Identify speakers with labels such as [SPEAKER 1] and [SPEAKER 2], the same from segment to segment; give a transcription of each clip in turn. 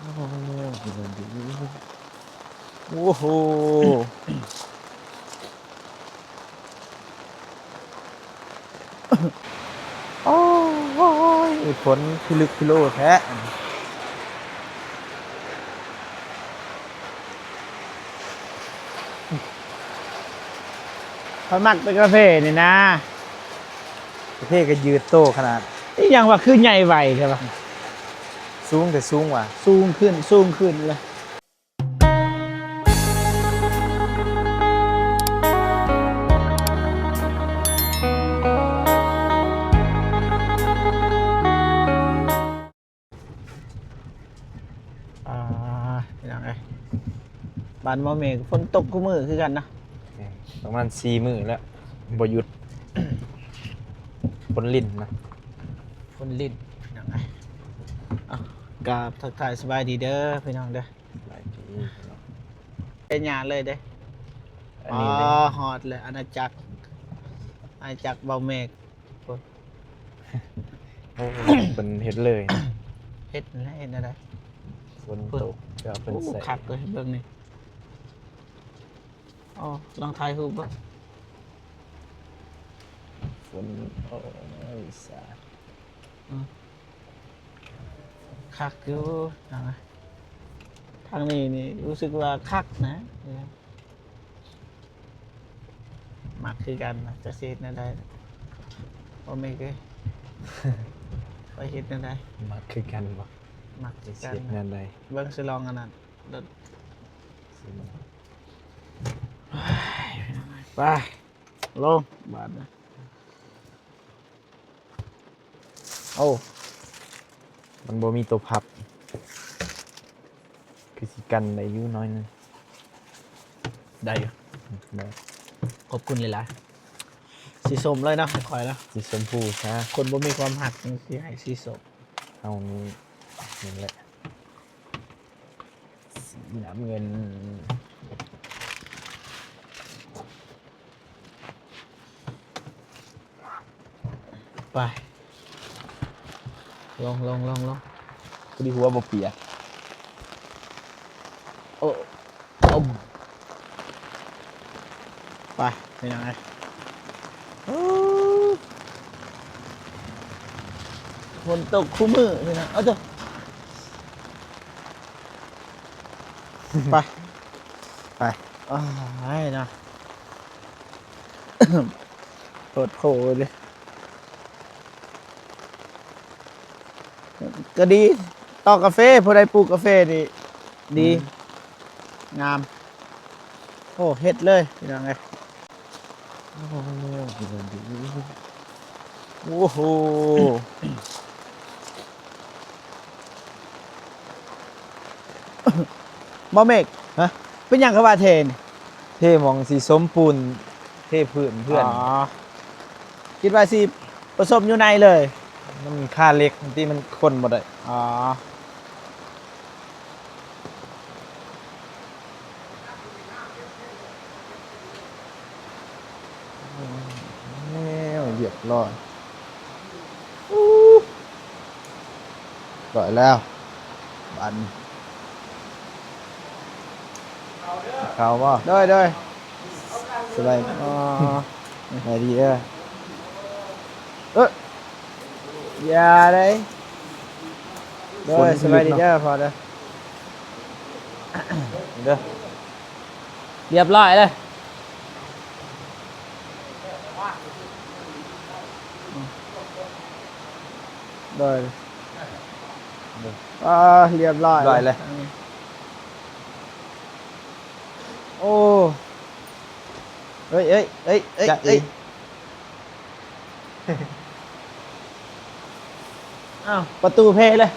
[SPEAKER 1] โอ้โหโอ้ยฝนพิลึกพิโลแท้
[SPEAKER 2] เขามักเป็นกาแฟนี่นะ
[SPEAKER 1] ประเทศก็ยืดโตขนาด
[SPEAKER 2] นี่ยังว่าคือใหญ่ไหวใช่ปะ
[SPEAKER 1] สูงแต่สูงว่ะ
[SPEAKER 2] สูงขึ้นสูงขึ้นเลยยังไงบ้านมอเมฆฝนตกคู่มือคือกันนะ
[SPEAKER 1] ประมาณ4 มื้อแล้วบ่หยุดฝนลิ่นนะ
[SPEAKER 2] ฝนลิ้นยังไงกราบทักทายสบายดีเด้อพี่น้องเด้อเป็นงานเลยเด้
[SPEAKER 1] อันนี้เลย
[SPEAKER 2] ฮอดเลยอาณาจักรเบาเมฆ
[SPEAKER 1] โอ้เป็นเฮ็ดเลยนะ
[SPEAKER 2] เฮ็ดนั่นแหละเฮ็ดอะไร
[SPEAKER 1] ฝนตกก็เป็นใส่
[SPEAKER 2] คักเลยเบิ่งนี่อ๋อลองถ่ายรูปบ่
[SPEAKER 1] ฝนโอ้ยสาด
[SPEAKER 2] คักอยู่นะทางนี้นี่รู้สึกว่าคักนะมักคือกันนะจะเฮ็ดนั่นได้บ่เมฆเอ้ยไปเฮ็ดนั่นได้
[SPEAKER 1] มักคือกันบ่
[SPEAKER 2] มักคือกั
[SPEAKER 1] เสีย
[SPEAKER 2] น
[SPEAKER 1] ดงานใด
[SPEAKER 2] เบิ่งสิลองอันนั้นไปลงบาดนะโอ้
[SPEAKER 1] มันบ่มีตัวพับคือสิกันได้อยู่น้อยนึง
[SPEAKER 2] ได้อยู่
[SPEAKER 1] ได้
[SPEAKER 2] ขอบคุณหลายๆสีส้มเลยเนาะคอยแล้ว
[SPEAKER 1] สีชมพูซะ
[SPEAKER 2] คนบ่มีความหักจังสิให้สีส้ม
[SPEAKER 1] เอานี้นี่แหละสีน้ำเงิน
[SPEAKER 2] ไปลง
[SPEAKER 1] พอดีหัวบ่เปียก
[SPEAKER 2] โอ้ไปเป็นยังไงฝนตกคู่มือนี่นะเอาเถอะไปอ้ายนะโคตรโผล่เลยก็ดีต่อกาแฟผู้ใดปลูกกาแฟนี่ดีงามโอ้เฮ็ดเลยเป็นยังไงโอ้โหบ่เมฆ
[SPEAKER 1] ฮะ
[SPEAKER 2] เป็นหยังคือว่าเทน
[SPEAKER 1] เทมองสีสมปูนเทพื้นเพื่อน
[SPEAKER 2] คิดว่าสิผสมอยู่ในเลย
[SPEAKER 1] มันค่าเล็กที่มันคนบ่ได้
[SPEAKER 2] อ๋อ
[SPEAKER 1] แล้วเรียบร้อยปล่อยแล้วบันเขาว่า
[SPEAKER 2] ด้วย
[SPEAKER 1] สบาย
[SPEAKER 2] อ๋อ
[SPEAKER 1] สบายดีเอ้ย
[SPEAKER 2] อย่าเลยด้วยสบายดีเด้อพอเด้อ
[SPEAKER 1] เด้อ
[SPEAKER 2] เรียบร้อยเลยด้วยเรียบร้อย
[SPEAKER 1] ร้อยเลย
[SPEAKER 2] โอ้เอ้ย
[SPEAKER 1] จะอี
[SPEAKER 2] อ้าวประตูเพเลย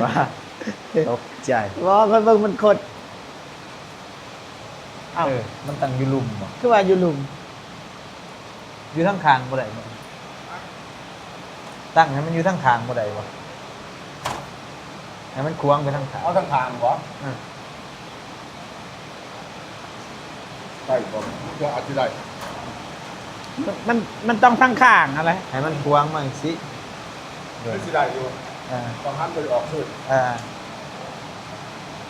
[SPEAKER 1] ว่าตกใจ
[SPEAKER 2] ว่ามันเบิ่งมันคดอ้าว
[SPEAKER 1] มันตั้งอยู่ลุ่มบ่
[SPEAKER 2] คือว่าอยู่หลุม
[SPEAKER 1] อยู่ทั้งคางบ่ได้บ่ตั้งให้มันอยู่ทั้งคางบ่ได้บ่ให้มันควงไปทั้งคาง
[SPEAKER 3] เอาทั้งทางวะใช่ผมจะอธิบาย
[SPEAKER 2] มันต้องทั้งข้างอะไร
[SPEAKER 1] ให้มันควงมั่งสิ
[SPEAKER 3] ไม่สิได้อยู่
[SPEAKER 1] อ่า
[SPEAKER 3] บางครั้งก็จะออกขึ้น
[SPEAKER 1] อ่า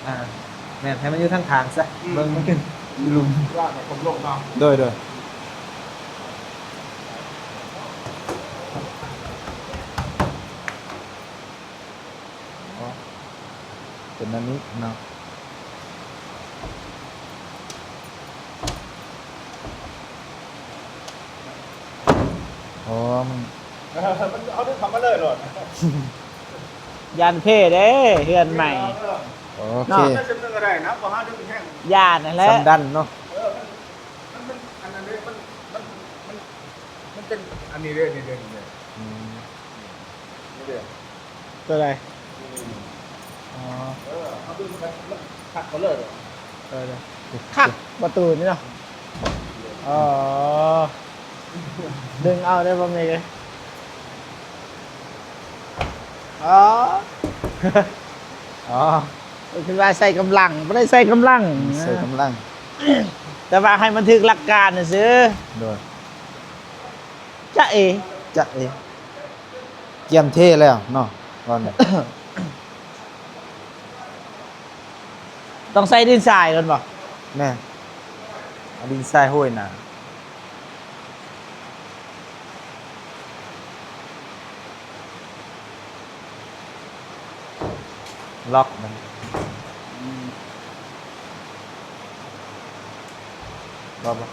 [SPEAKER 1] อ่าแม่นให้มันอยู่ทางทางซะเบิ่งมันขึ้นลุม
[SPEAKER 3] ว่าในผมโลกเนาะ
[SPEAKER 1] โดยอ๋อเป็นอันนี้เนาะอ๋อมัน
[SPEAKER 3] มันเอาด้วยคำมาเลยหรอ
[SPEAKER 2] ยันเพ่เด้เฮือนใหม่
[SPEAKER 1] โอเค
[SPEAKER 3] จะเป็นอะไรนะบางครั้งจะเป็นแห้ง
[SPEAKER 2] ญาตินั่นแหละ
[SPEAKER 1] สำดันเนาะ
[SPEAKER 3] มันอันนั้นเลยมันเป็นอันนี้เลยนี่เด่นเลย
[SPEAKER 1] อืม
[SPEAKER 3] นี่เด่น
[SPEAKER 2] ตัวอะไร
[SPEAKER 1] อ๋อ
[SPEAKER 3] เอาด้วยมันขัดมาเลย
[SPEAKER 2] คักประตูนี่เนาะอ๋อดึงเอาได้บ่มีเลยอ๋อ
[SPEAKER 1] อ๋อ
[SPEAKER 2] คือว่าใส่กำลังไม่ได้ใส่กำลัง
[SPEAKER 1] ใส่กำลัง
[SPEAKER 2] แต่ว่าให้มันถึกหลักการน่ะซื้อ
[SPEAKER 1] โดย
[SPEAKER 2] จะเอ
[SPEAKER 1] จะเอเกียมเท่แล้วเนาะก่อน
[SPEAKER 2] ต้องใส่ดินทรายก่อนบ่
[SPEAKER 1] แม่เอาดินทรายห้อยหนาล็อกมันล็อกปะ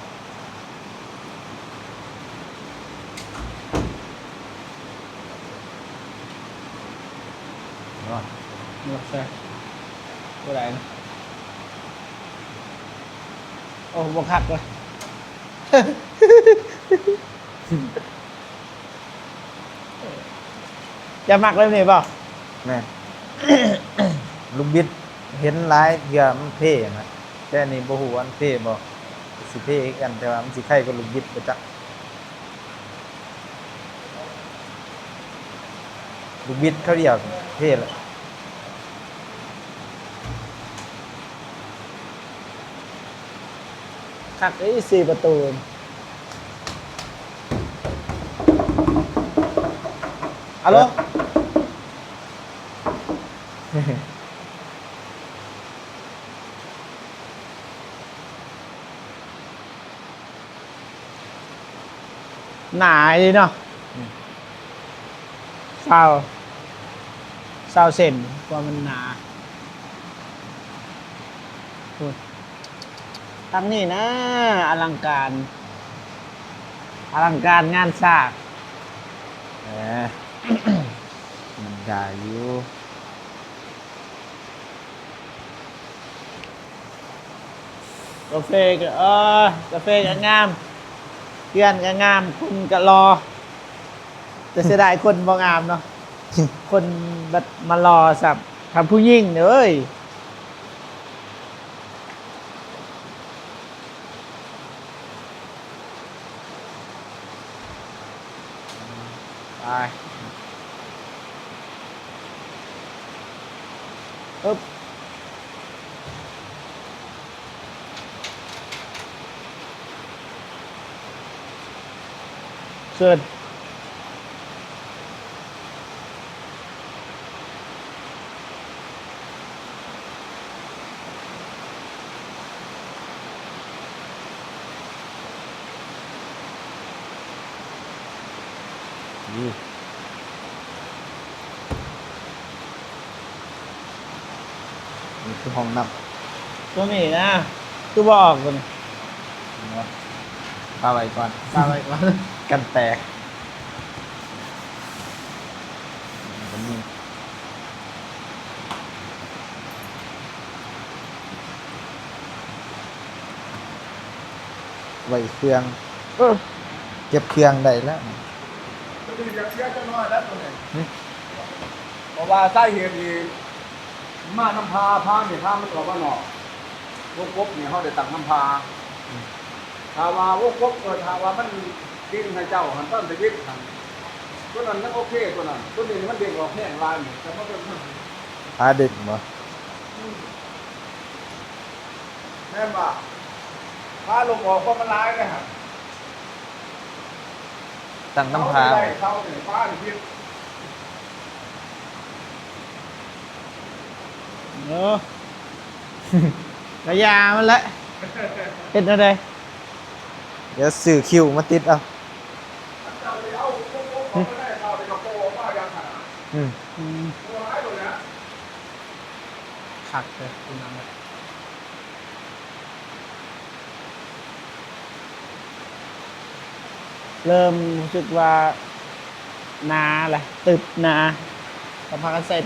[SPEAKER 1] ล็อก
[SPEAKER 2] ใส่ตัวไหนนะโอ้บ่คักเลย จะมักเลยนี่ป่ะ
[SPEAKER 1] แม่ ลูกบิดเห็นหลายเทื่อมันเท่นะแต่อันนี่บ่ฮู้ว่ามันเท่บ่สิเท่คือกันแต่ว่ามันสิไข่กับลูกบิดบ่จักลูกบิดเขาเรียกเท่แหละ
[SPEAKER 2] คักไอ้สี่ประตูฮัลโหลหนาดีเนาะเศร้าเส้นกว่ามันหนาพูดทั้งนี้นะ อลังการ งานสร้าง
[SPEAKER 1] แหม มันได้อยู่
[SPEAKER 2] กาแฟก็กาแฟก็งามเพื่อนก็งามคุณก็รอ แต่เสียดายคนบ่งามเนาะ คนแบบมารอสับทำผู้ยิ่งเอ้ยไปปึ๊บเชิญ
[SPEAKER 1] นี่นี่คือห้องน้
[SPEAKER 2] ตัวนี้นะคือบอกกัน
[SPEAKER 1] ำเนาะปาไว้ก่อน
[SPEAKER 2] ตามไปก่อน
[SPEAKER 1] กันแตกก็มีไว้เครื่อง เก็บเครื่องได้แล้ว
[SPEAKER 3] จะมีเยอะจะน้อยแล้วตัวนี้เพราะว่าใต้เหตุนี้มาน้ำพาพาเนี่ยพามันออกมาหนอกวงกบเนี่ยเขาได้ตั้งน้ำพาถ้าว่าวงกบเกิดถ้าว่ามันดิ้นให้เจ้าหันต้นไปยึดหันตัวนั้นมันโอเคตัวนั้นตัวนี้มันเด้งออกแห้งลายนี่แต่มันเป็น
[SPEAKER 1] หาเด็กบ่
[SPEAKER 3] แม่นบ่พาลงออกเพราะมันร้ายเลยฮะ
[SPEAKER 1] ตั้งน้ำพา
[SPEAKER 3] ได้เขาเนี่ยพาเนี่ยพิษ
[SPEAKER 2] เออ กระยามันแหละเห็นอะไร
[SPEAKER 1] เดี๋ยวซื้อคิวมาติดเอา อืม
[SPEAKER 2] ขักเลยคุณน้ำเริ่มรู้สึกว่านาแหละตึบนาสภาพกันเสร็จ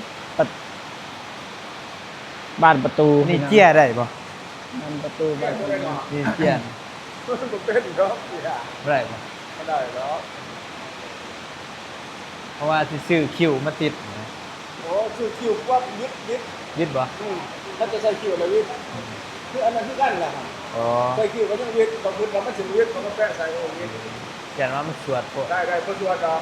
[SPEAKER 2] บ้านประตู
[SPEAKER 1] นี่เจี้ยได้บ่
[SPEAKER 2] บ้านประตูบ้านประตู
[SPEAKER 1] นี่เจี้ย
[SPEAKER 3] มันเป็นเนาะเนี่ย
[SPEAKER 1] ได้บ่
[SPEAKER 3] ก็ได้แล้ว
[SPEAKER 1] เพราะว่าสิซื้อคิวมาติดนะ
[SPEAKER 3] โอ้คือคิวว่ายึด
[SPEAKER 1] ยึดบ่
[SPEAKER 3] ถ้าจะใช้คิวอะไรวิทคืออันนั้นคือกันแหละครับ
[SPEAKER 1] อ๋อ
[SPEAKER 3] ใช้คิวก็ต้องวิทบางคนเราไม่ถึงวิทมันก็แปะใส่โอ้วิท
[SPEAKER 1] เขียนว่ามันสวดโพด
[SPEAKER 3] ได้เพื่อตัวจอม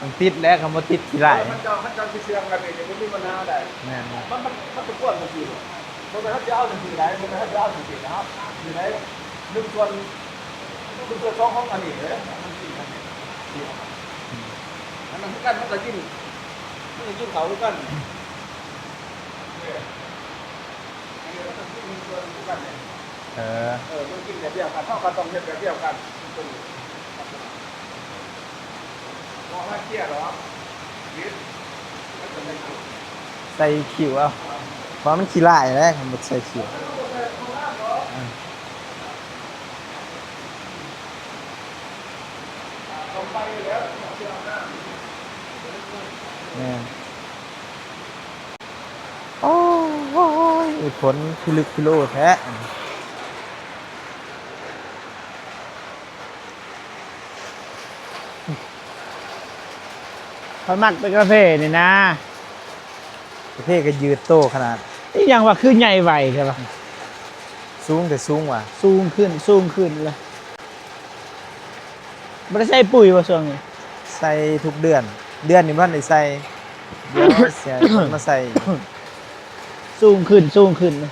[SPEAKER 1] มันติดแล้วคำว่าติดกี่ไร
[SPEAKER 3] มันจะเสียงกันเองมันมีปัญหาได้
[SPEAKER 1] แม่นบ่
[SPEAKER 3] มันจะปวดทันทีเพราะฉะนั้นจะเอาทันทีไหนเพราะฉะนั้นจะเอาทันทีนะครับอยู่ไหนหนึ่งส่วนสองห้องอันนี้เลยมันสี่อันนี้อันนั้นคือกันมันจะกินเขาด้วยกันมันกินส่วนด้วยกันเนี่ย มันกินแบบเดียวกันเท่ากันต้องเรียนแบบเดียวกันมองว่าเครียดหรอวิทย์มันจะไม่ถูก
[SPEAKER 1] ใส่คิวเอาเพราะมันขี้ไล่แล้วคำว่าใส่คิว
[SPEAKER 3] ลงไปแล้ว
[SPEAKER 1] แม่นโอ้ยผลพิลึกพิโลแท้
[SPEAKER 2] คอยมักเป็นกาแฟนี่นะ
[SPEAKER 1] ประเภทก็ยืดโตขนาด
[SPEAKER 2] นี่ยังว่าขึ้นใหญ่ไหวใช่ปะ
[SPEAKER 1] สูงแต่สูงว่ะ
[SPEAKER 2] สูงขึ้นเลยไม่ได้ใช้ปุ๋ยวะช่วงนี้
[SPEAKER 1] ใส่ทุกเดือน เดือนนี้มันได้ใส่เดี๋ยวเสียมาใส่
[SPEAKER 2] สูงขึ้นเลย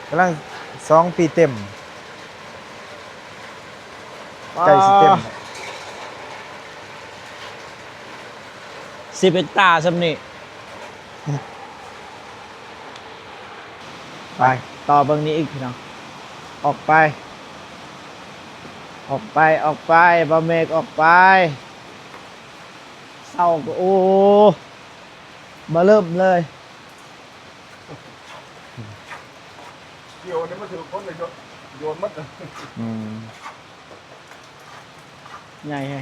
[SPEAKER 1] กำลัง2 ปีเต็มใกล้สิเต็ม
[SPEAKER 2] 10 เฮกตาร์สำนี่
[SPEAKER 1] ไป
[SPEAKER 2] ต่อเบื้องนี้อีกพี่น้องออกไปบะเมกออกไปเศร้าก็โอ้มาเริ่มเลย
[SPEAKER 3] เกี่ยวนี่มันถือคนเลยโยนมัด
[SPEAKER 1] อืม
[SPEAKER 2] ใหญ่ไง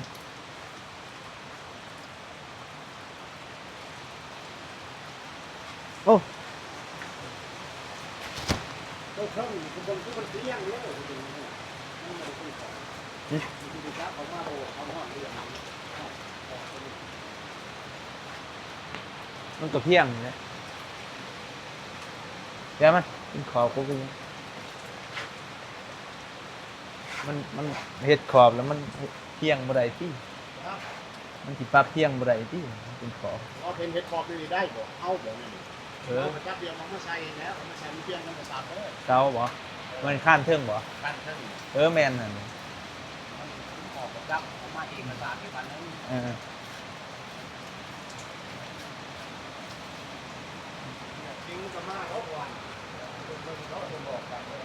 [SPEAKER 2] โอ้
[SPEAKER 1] มันก็เพียงเนี่ยเดี๋ยวมันขอบกูก็มันเฮ็ดขอบแล้วมันเพียงบ่ได้ที่มันสิปรับเพียงบ่ได้ที่มันเป็นขอบ
[SPEAKER 4] เอาเป็นเห็ดขอบดีได้บ่เอาบ่นี่
[SPEAKER 1] เออ
[SPEAKER 4] เอาไปจับเดียวมันมาใส่แล้วเอามาใส่มันเพียงกันกระสับเลย
[SPEAKER 1] เสาบ่มันข้านเทิงบ่
[SPEAKER 4] กันเท่านี้
[SPEAKER 1] เออแม่นนั่น
[SPEAKER 4] ออกกับจับเอามาเองกระสับที่มันนั้น
[SPEAKER 1] เออ
[SPEAKER 4] จริงก็มาเขาก่อนเขาจะบอกกันเลย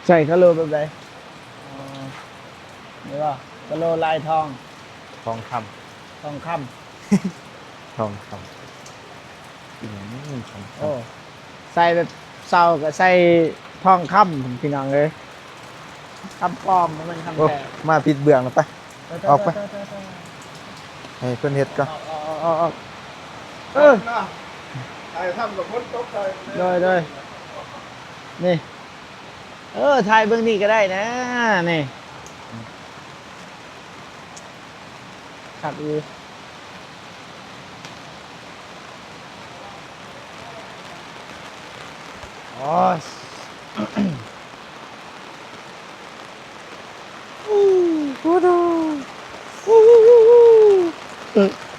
[SPEAKER 2] ใส่กะโหลแบบไหนนี่ว่ากะโหลลายทอง
[SPEAKER 1] ทองคำ
[SPEAKER 2] ทองค
[SPEAKER 1] ทองคำอีหยังนี่ทอง
[SPEAKER 2] ำ
[SPEAKER 1] ค
[SPEAKER 2] โอ้ใส่แบบเศร้ากับใส่ทองคำผมพี่น้องเลยคำปลอมมันเป็น
[SPEAKER 1] ำ
[SPEAKER 2] คำ
[SPEAKER 1] โอ้
[SPEAKER 2] แท้
[SPEAKER 1] มาปิดเบื้องแล้วไป ออกไป ให้เพิ่นเฮ็ดก็
[SPEAKER 2] ออกเออ
[SPEAKER 3] ใครทำกับคนตกใจ
[SPEAKER 2] โดยนี่ถ่ายเบื้องนี้ก็ได้นะนี่ขับอีอ๋อ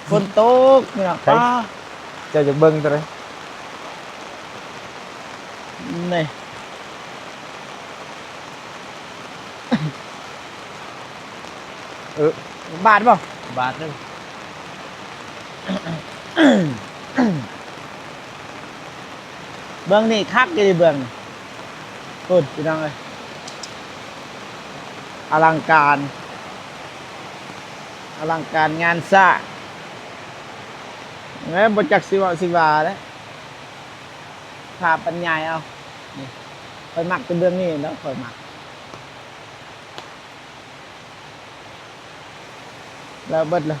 [SPEAKER 2] ฝนตกเนี่ยป้า
[SPEAKER 1] เจ้าจะเบิ่งตัวใด
[SPEAKER 2] นี่ บาทบ่
[SPEAKER 1] บาทหนึง
[SPEAKER 2] เบื้องนี่คักอยู่ในเบื้องนี่พูดพี่น้องเลยอลังการอลังการงานสร้างเนี่ยบจักสิวาเลยภาพบรรยายเอานี่คอยมักเป็นเบื้องนี้แล้วคอยมักแล้วเบิดเลย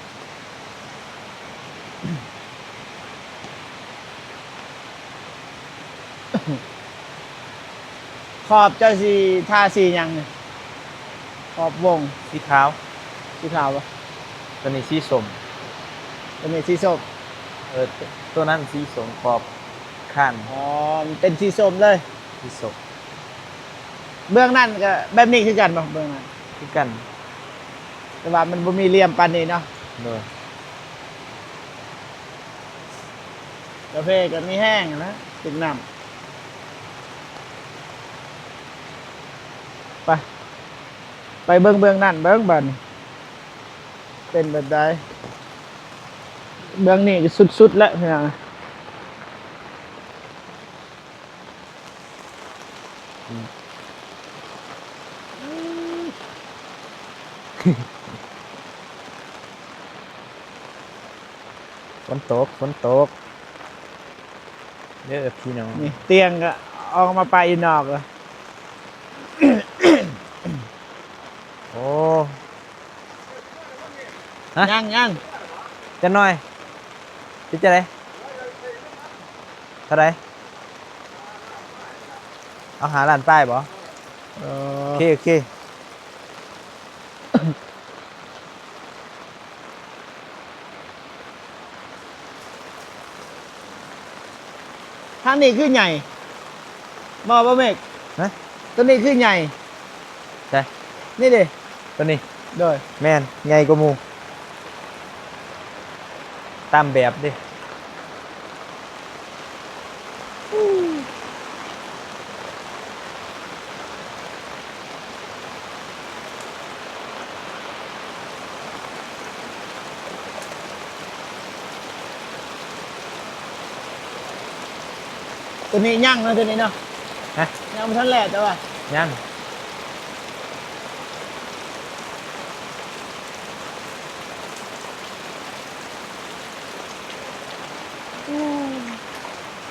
[SPEAKER 2] ขอบเจ้าสีทาสีหยังเนี่ยขอบวง
[SPEAKER 1] สีขาว
[SPEAKER 2] สีขาวปะ
[SPEAKER 1] ตัวนี้สีส้ม
[SPEAKER 2] ตัวนี้สีส้ม
[SPEAKER 1] ตัวนั้นสีส้มขอบข้าง
[SPEAKER 2] อ๋อมันเป็นสีส้มเลย
[SPEAKER 1] สีส้ม
[SPEAKER 2] เบื้องนั่นก็แบบนี้คือกันปะเบื้องนั้น
[SPEAKER 1] คือกัน
[SPEAKER 2] แต่ว่ามันบ่มีเหลี่ยมปานนี้เนาะ
[SPEAKER 1] เลย
[SPEAKER 2] กาแฟก็มีแห้งนะติดน้ำไปเบื้องนั่นเบื้องบัดนเป็นแบบใดเบื้องนี้ก็สุดๆแล้วพี่น้อง
[SPEAKER 1] ฝนตกเด้อพี่น้อง
[SPEAKER 2] นี่เตียงก็ออกมาไปอยู่นอกเลย
[SPEAKER 1] โอ้ฮะ
[SPEAKER 2] ยัง
[SPEAKER 1] จะหน่อยพี่จะไรเท่าไรเอาหาร้านป้ายบ่โอเค
[SPEAKER 2] ทางนี้คือใหญ่บ่เมก
[SPEAKER 1] ฮะ
[SPEAKER 2] ตัวนี้คือใหญ่
[SPEAKER 1] ใช่
[SPEAKER 2] นี่ดิ
[SPEAKER 1] ตัวนี้
[SPEAKER 2] โดย
[SPEAKER 1] แม่นใหญ่กว่าหมูตามแบบดิ
[SPEAKER 2] ตัวนี้ยั่งนะตัวนี้เนาะ
[SPEAKER 1] ฮะ
[SPEAKER 2] ยังไม่ทันแหละแต่ว่า
[SPEAKER 1] ยัง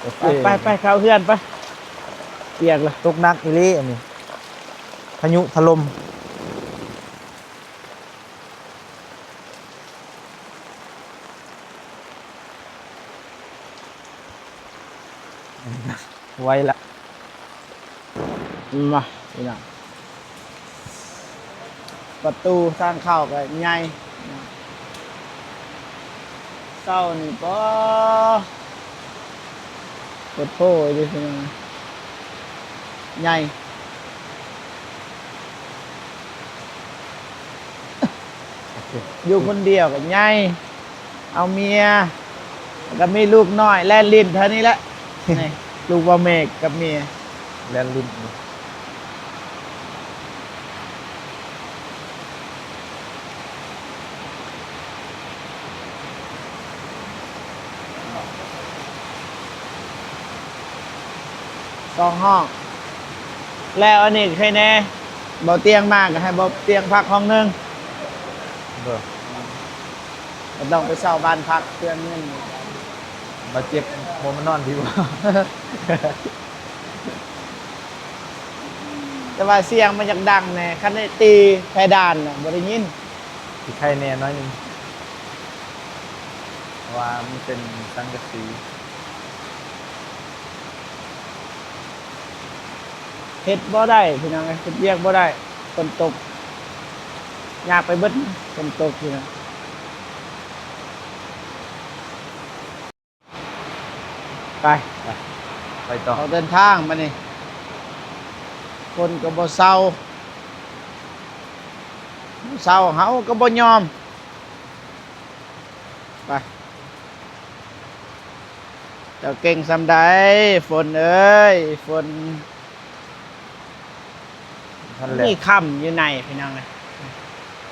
[SPEAKER 1] โอเค
[SPEAKER 2] ไปเข้าเพื่อนไปเปียกเลย
[SPEAKER 1] ตกหนักอีหลีอันนี้พายุถล่มไว้ละ
[SPEAKER 2] มาพี่น้องประตูทางเข้าก็ใหญ่เศร้านี่ปอปวดโผล่ดิพี่น้องใหญ่ อยู่คนเดียวกับใหญ่เอาเมียแล้วก็มีลูกน้อยแล่นลิ้นเท่านี้แหละ นี่ลูกบะเมกกับเมีย
[SPEAKER 1] แลนลิ้นนี่
[SPEAKER 2] สองห้อง แล้วอันนี้ใครแน่บ่เตียงมากก็ให้บ่เตียงพักห้องหนึง
[SPEAKER 1] เด้อ
[SPEAKER 2] ก็ต้องไปเช่าบ้านพักเพื่อนเงิน
[SPEAKER 1] มาเจ็บโมมันนอนพี่ว่า
[SPEAKER 2] แต่ว่าเสียงมันอยากดังแน่คันได้ตีเพดานน่ะบ่ได้ยิน
[SPEAKER 1] ที่ไข่แน่น้อยหนึงเพราะว่ามันเป็นสังกะสี
[SPEAKER 2] เฮ็ดบ่ได้พี่น้องเอ้ยเฮ็ดเวียกบ่ได้ฝนตกยากไปเบิดฝนตกพี่น้องไป
[SPEAKER 1] ไปต่อ
[SPEAKER 2] เราเดินทางมานี่คนก็บ่เศร้าเศร้าเฮาก็บ่ยอมไปเจ้าเก่งซำใดฝนเอ้ยฝน
[SPEAKER 1] ท่านแหละ
[SPEAKER 2] นี่ค่ำอยู่ในพี่น้องเลย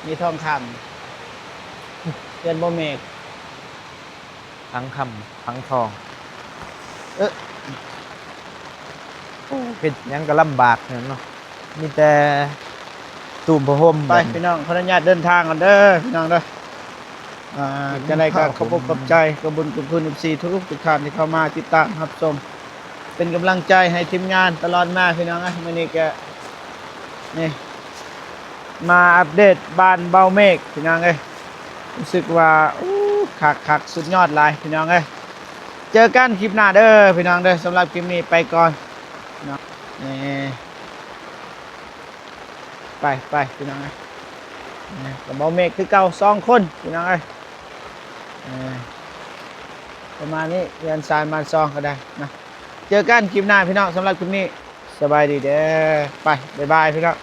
[SPEAKER 2] มีทองคำเพื่อนบ่เมก
[SPEAKER 1] พังคำพังทอง
[SPEAKER 2] เอ๊ะ
[SPEAKER 1] เฮ็ดหยังก็ลำบากเนาะมีแต่ตูมผ้าห่ม
[SPEAKER 2] ไปพี่น้องขออนุญาตเดินทางกันเด้อพี่น้องเด้อจะได้การขอบคุณใจกระบุญกุคุณ14ทุกท่านที่เข้ามาติดตามรับชมเป็นกำลังใจให้ทีมงานตลอดมาพี่น้องมื้อนี้ก็นี่มาอัปเดตบ้านเบาเมฆพี่น้องเอ้ยรู้สึกว่าคักสุดยอดหลายพี่น้องเอ้ยเจอกันคลิปหน้าเด้อพี่น้องเด้อสำหรับคลิปนี้ไปก่อนพี่น้องนี่ไปพี่น้องเอ้ยกับเบาเมฆคือเก่า2คนพี่น้องเอ้ยประมาณนี้เรียนสายมา2ก็ได้นะเจอกันคลิปหน้าพี่น้องสำหรับคลิปนี้สบายดีเด้อไปบ๊ายบายพี่น้อง